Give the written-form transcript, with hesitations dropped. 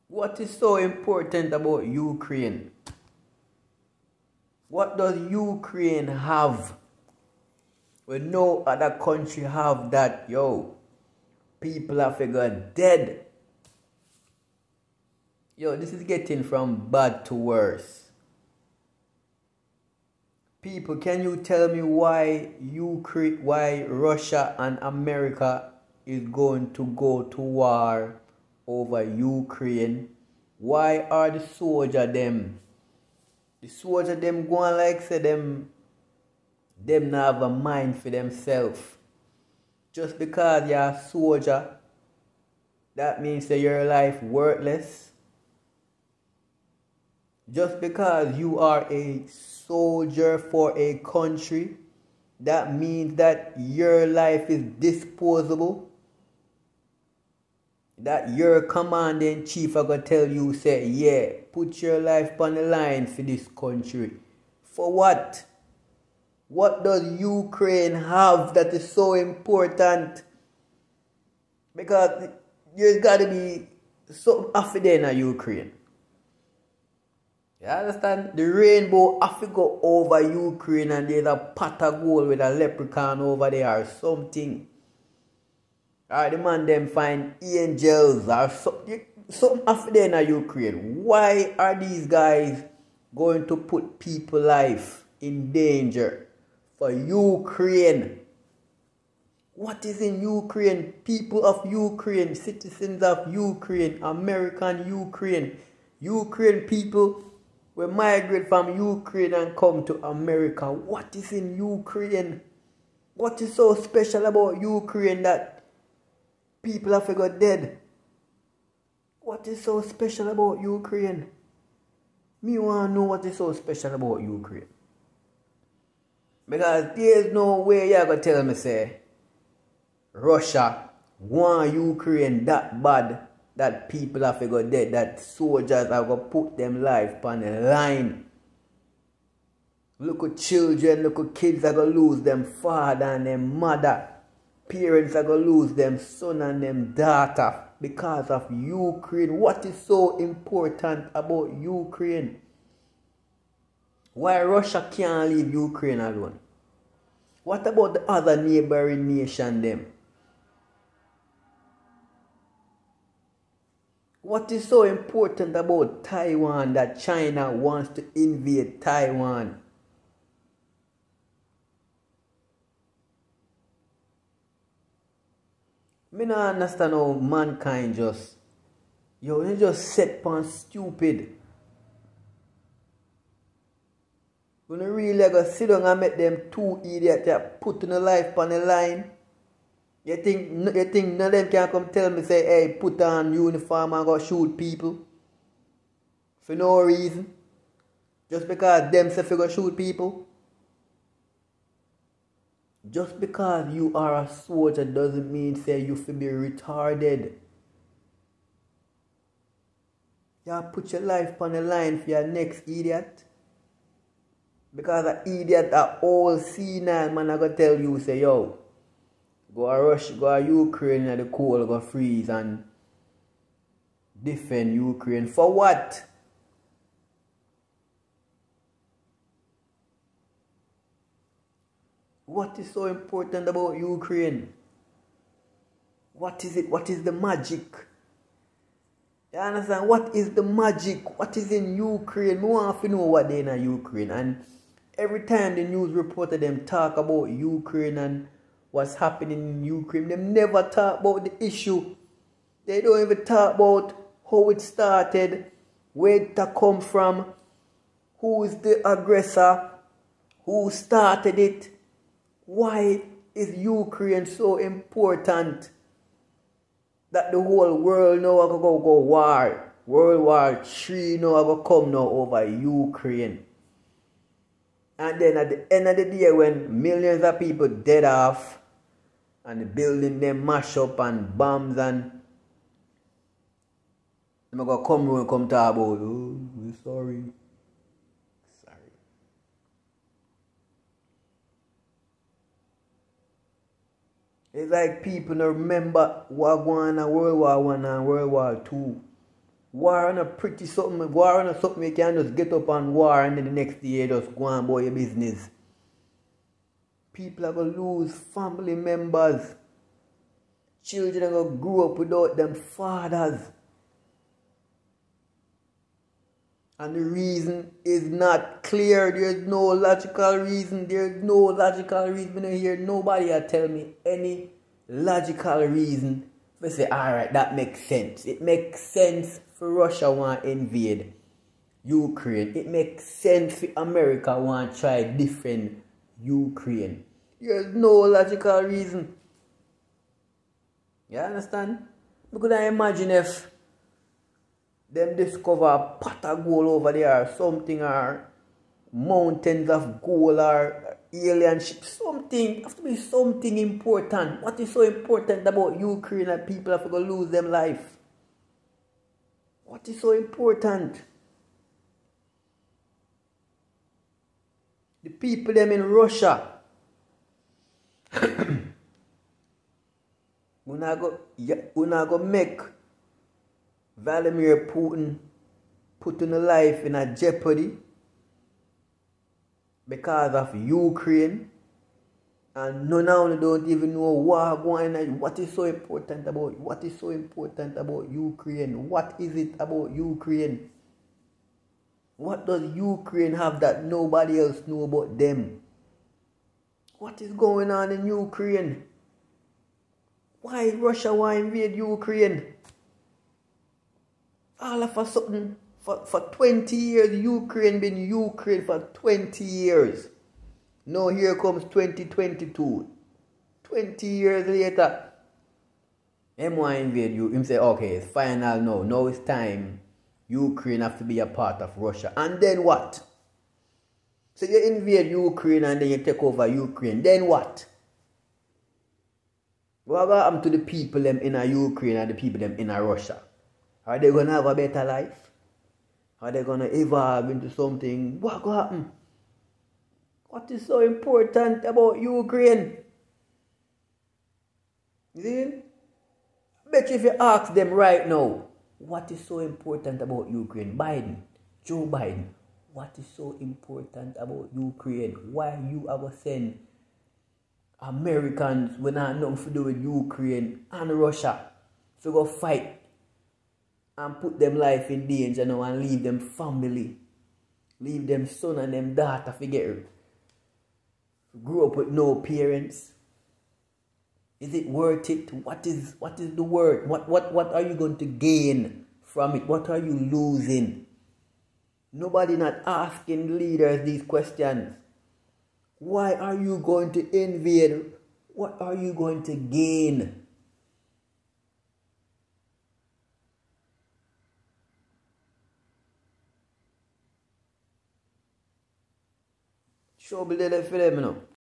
What is so important about Ukraine? What does Ukraine have when no other country have that? Yo, people are figured dead. Yo, this is getting from bad to worse. People, can you tell me why Russia and America is going to go to war over Ukraine? Why are the soldier them going like say them not have a mind for themselves? Just because you're a soldier, that means that your life worthless? Just because you are a soldier for a country, that means that your life is disposable? That your commander-in-chief are going to tell you, say, yeah, put your life on the line for this country. For what? What does Ukraine have that is so important? Because there's got to be something after there in Ukraine. You understand? The rainbow have to go over Ukraine and there's a pot of gold with a leprechaun over there or something. Or the man them find angels or something after there in Ukraine. Why are these guys going to put people's life in danger for Ukraine? What is in Ukraine? People of Ukraine, citizens of Ukraine, American Ukraine, Ukraine people will migrate from Ukraine and come to America. What is in Ukraine? What is so special about Ukraine that people have got dead? What is so special about Ukraine? Me want to know what is so special about Ukraine. Because there's no way you're going to tell me, say, Russia want Ukraine that bad that people have got dead, that soldiers have got put them life on the line. Look at children, look at kids are going to lose them father and them mother. Parents are going to lose them son and them daughter because of Ukraine. What is so important about Ukraine? Why Russia can't leave Ukraine alone? What about the other neighboring nation them? What is so important about Taiwan that China wants to invade Taiwan? Me not understand how mankind you just set upon stupid. When you really go sit down and make them two idiots that put in a life on the line, you think none of them can come tell me, say, hey, put on uniform and go shoot people? For no reason. Just because them say go shoot people? Just because you are a soldier doesn't mean, say, you should be retarded. You put your life on the line for your next idiot. Because an idiot, an old senile man, I go tell you, say, yo, go a Russia, go a Ukraine and the cold go freeze and defend Ukraine. For what? What is so important about Ukraine? What is it? What is the magic? You understand? What is the magic? What is in Ukraine? We want to know what they in Ukraine. And every time the news reporter them talk about Ukraine and what's happening in Ukraine, they never talk about the issue. They don't even talk about how it started, where it come from, who is the aggressor, who started it. Why is Ukraine so important that the whole world now are going to go war? World War III now are going to come now over Ukraine. And then at the end of the day, when millions of people dead off and the building them mash up and bombs and they're going to come and come talk about, oh, we're sorry. It's like people don't remember what going on in World War I and World War II. War on a pretty something, war on a something you can just get up and war and then the next day you just go on about your business. People are going to lose family members. Children are going to grow up without them fathers. And the reason is not clear. There's no logical reason. There's no logical reason. When I hear nobody tell me any logical reason. I say, alright, that makes sense. It makes sense for Russia want to invade Ukraine. It makes sense for America want to try defend Ukraine. There's no logical reason. You understand? Because I imagine if them discover a pot of gold over there or something, or mountains of gold or alien ships, something, have to be something important. What is so important about Ukraine that people have to go lose them life? What is so important? The people them in Russia. We're not going to make Vladimir Putin putting a life in a jeopardy because of Ukraine, and none of them don't even know what going on. What is so important about it? What is so important about Ukraine? What is it about Ukraine? What does Ukraine have that nobody else know about them? What is going on in Ukraine? Why Russia want to invade Ukraine? All of a sudden, for 20 years, Ukraine been Ukraine for 20 years. Now here comes 2022. 20 years later, him want to invade you. Him say, okay, it's final now. Now it's time. Ukraine have to be a part of Russia. And then what? So you invade Ukraine and then you take over Ukraine. Then what? What happened to the people them in Ukraine and the people them in Russia? Are they going to have a better life? Are they going to evolve into something? What will happen? What is so important about Ukraine? You see? I bet you if you ask them right now, what is so important about Ukraine? Biden, Joe Biden, what is so important about Ukraine? Why you ever send Americans when I have nothing to do with Ukraine and Russia to go fight and put them life in danger now and leave them family, leave them son and them daughter to grow up with no parents? Is it worth it? What is the worth? What are you going to gain from it? What are you losing? Nobody not asking leaders these questions. Why are you going to invade? What are you going to gain? Show me the for them now.